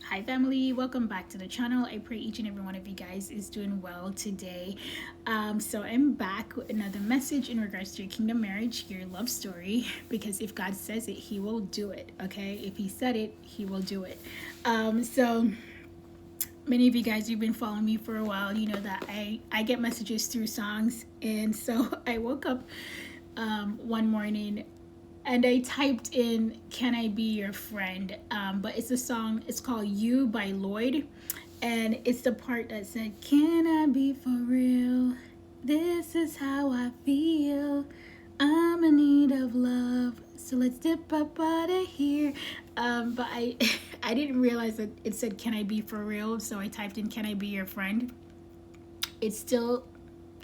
Hi family, welcome back to the channel. I pray each and every one of you guys is doing well today. So I'm back with another message in regards to your kingdom marriage, your love story, because if God says it, he will do it. Okay, if he said it, he will do it. So many of you guys, you've been following me for a while, you know that I get messages through songs. And so I woke up one morning and I typed in "Can I Be Your Friend?" But it's a song. It's called "You" by Lloyd, and it's the part that said, "Can I be for real? This is how I feel. I'm in need of love, so let's dip up out of here." But I I didn't realize that it said "Can I be for real?" So I typed in "Can I be your friend?" It still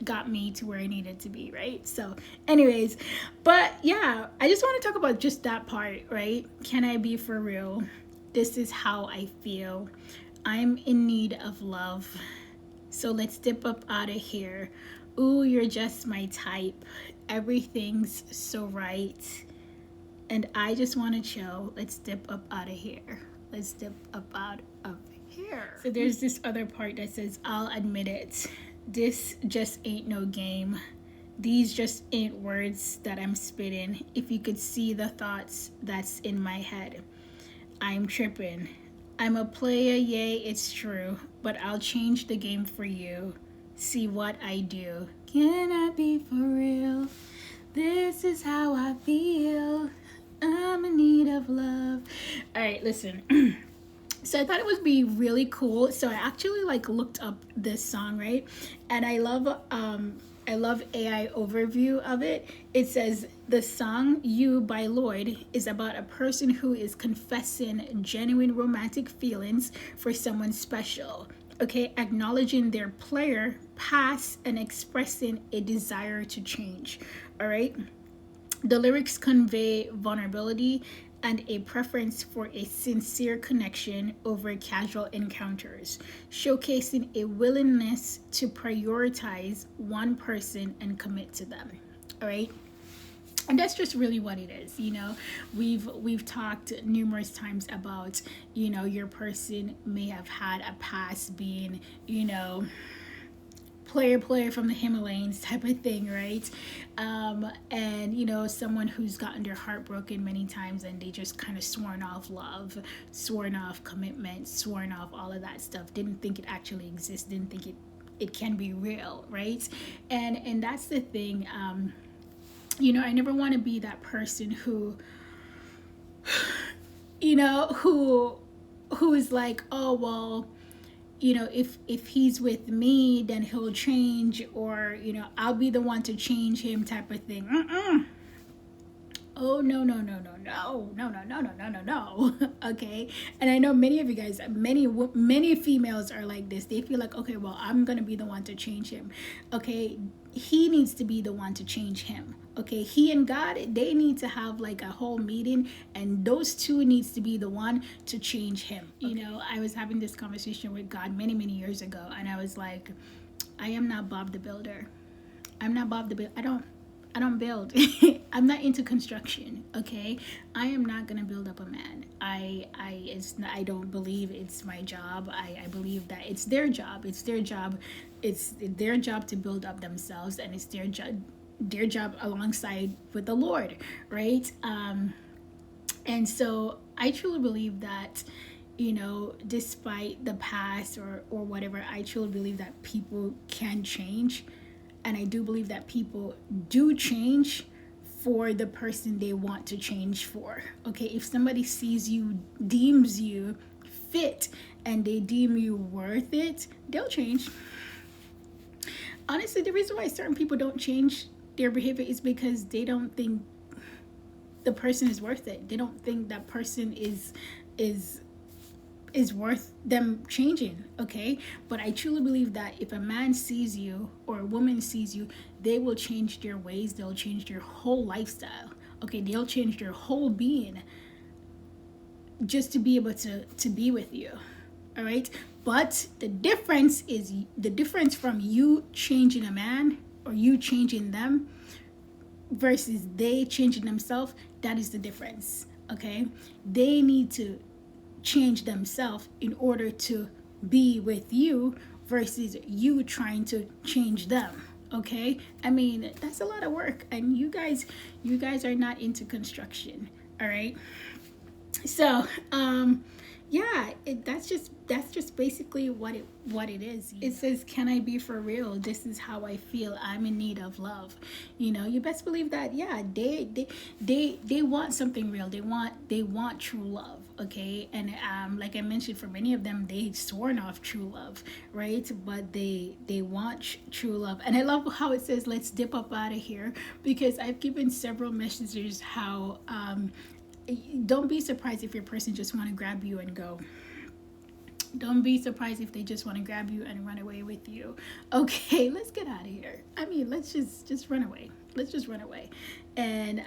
got me to where I needed to be, right? So, anyways, but yeah, I just want to talk about just that part, right? Can I be for real? This is how I feel. I'm in need of love. So let's dip up out of here. Ooh, you're just my type. Everything's so right. And I just want to chill. Let's dip up out of here. Let's dip up out of here. So there's this other part that says, I'll admit it. This just ain't no game. These just ain't words that I'm spitting. If you could see the thoughts that's in my head. I'm tripping. I'm a player, yay, it's true. But I'll change the game for you. See what I do. Can I be for real? This is how I feel. I'm in need of love. All right, listen. So I thought it would be really cool. So I actually looked up this song, right? And I love AI overview of it. It says the song "You" by Lloyd is about a person who is confessing genuine romantic feelings for someone special. Okay, acknowledging their player past and expressing a desire to change. All right. The lyrics convey vulnerability and a preference for a sincere connection over casual encounters, showcasing a willingness to prioritize one person and commit to them. All right? And that's just really what it is. We've talked numerous times about, your person may have had a past being, player from the Himalayas type of thing, right? And someone who's gotten their heart broken many times, and they just kind of sworn off love, sworn off commitment, sworn off all of that stuff, didn't think it actually exists, didn't think it can be real, right? And that's the thing. I never want to be that person who who is like, oh well, if he's with me, then he'll change, or I'll be the one to change him type of thing. Oh, no. Okay. And I know many of you guys, many females are like this. They feel like, okay, well, I'm gonna be the one to change him. Okay, he needs to be the one to change him. Okay, he and God, they need to have a whole meeting, and those two needs to be the one to change him. Okay. I was having this conversation with God many years ago, and I was like, I am not Bob the Builder. I'm not Bob the Builder. I don't build. I'm not into construction. Okay, I am not gonna build up a man. I don't believe it's my job. I believe that it's their job. It's their job. It's their job to build up themselves, and it's their job alongside with the Lord, right? And so I truly believe that, despite the past or whatever, I truly believe that people can change. And I do believe that people do change for the person they want to change for. Okay, if somebody sees you, deems you fit, and they deem you worth it, they'll change. Honestly, the reason why certain people don't change their behavior is because they don't think the person is worth it. They don't think that person is worth them changing. Okay, but I truly believe that if a man sees you or a woman sees you, they will change their ways, they'll change their whole lifestyle. Okay, they'll change their whole being just to be able to be with you. All right, but the difference from you changing a man or you changing them versus they changing themselves. That is the difference. Okay, they need to change themselves in order to be with you versus you trying to change them. Okay, I mean, that's a lot of work, and you guys are not into construction. All right, so yeah, that's just basically what it is. It says, can I be for real? This is how I feel. I'm in need of love. You best believe that. Yeah, they want something real. They want true love. Okay, and like I mentioned, for many of them, they've sworn off true love, right? But they want true love. And I love how it says, let's dip up out of here, because I've given several messages how don't be surprised if your person just want to grab you and go. Don't be surprised if they just want to grab you and run away with you. Okay, let's get out of here. I mean, let's just run away. Let's just run away. And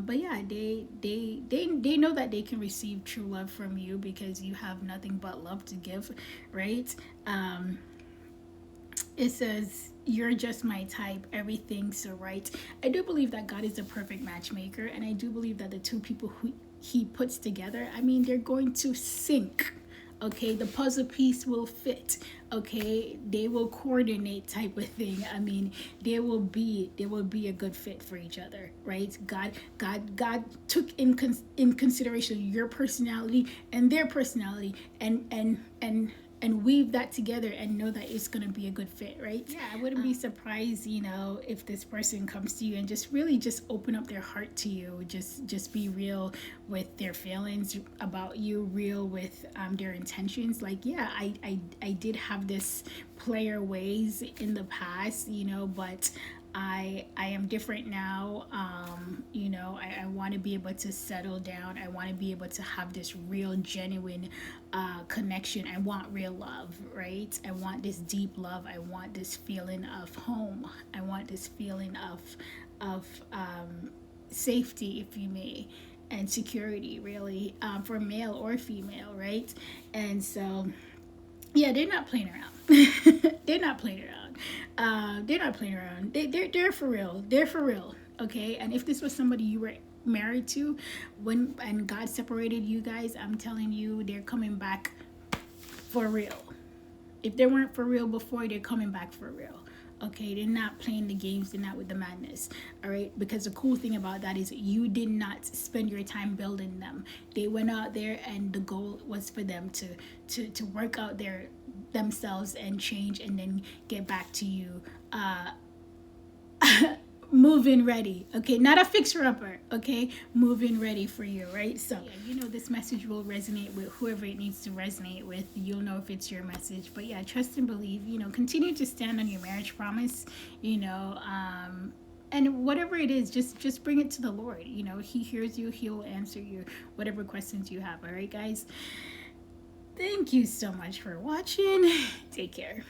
but yeah, they know that they can receive true love from you because you have nothing but love to give, right? It says, you're just my type, everything's so right. I do believe that God is a perfect matchmaker, and I do believe that the two people who he puts together, I mean, they're going to sync. Okay, the puzzle piece will fit. Okay, they will coordinate, type of thing. I mean, they will be a good fit for each other, right? God took in consideration your personality and their personality, and weave that together and know that it's going to be a good fit, right? Yeah, I wouldn't be surprised, if this person comes to you and just really just open up their heart to you, just be real with their feelings about you, real with their intentions. Like, yeah, I did have this player ways in the past, but I am different now. I want to be able to settle down. I want to be able to have this real, genuine connection. I want real love, right? I want this deep love. I want this feeling of home. I want this feeling of safety, if you may, and security, really, for male or female, right? And so, yeah, they're not playing around. They're not playing around. They're not playing around. They're for real. They're for real. Okay. And if this was somebody you were married to, and God separated you guys, I'm telling you, they're coming back for real. If they weren't for real before, they're coming back for real. Okay, they're not playing the games, they're not with the madness. All right, because the cool thing about that is you did not spend your time building them. They went out there, and the goal was for them to work out their themselves and change, and then get back to you moving ready. Okay, not a fixer upper. Okay, moving ready for you, right? So yeah, this message will resonate with whoever it needs to resonate with. You'll know if it's your message. But yeah, trust and believe. Continue to stand on your marriage promise. And whatever it is, just bring it to the Lord. He hears you. He will answer you whatever questions you have. All right, guys. Thank you so much for watching. Take care.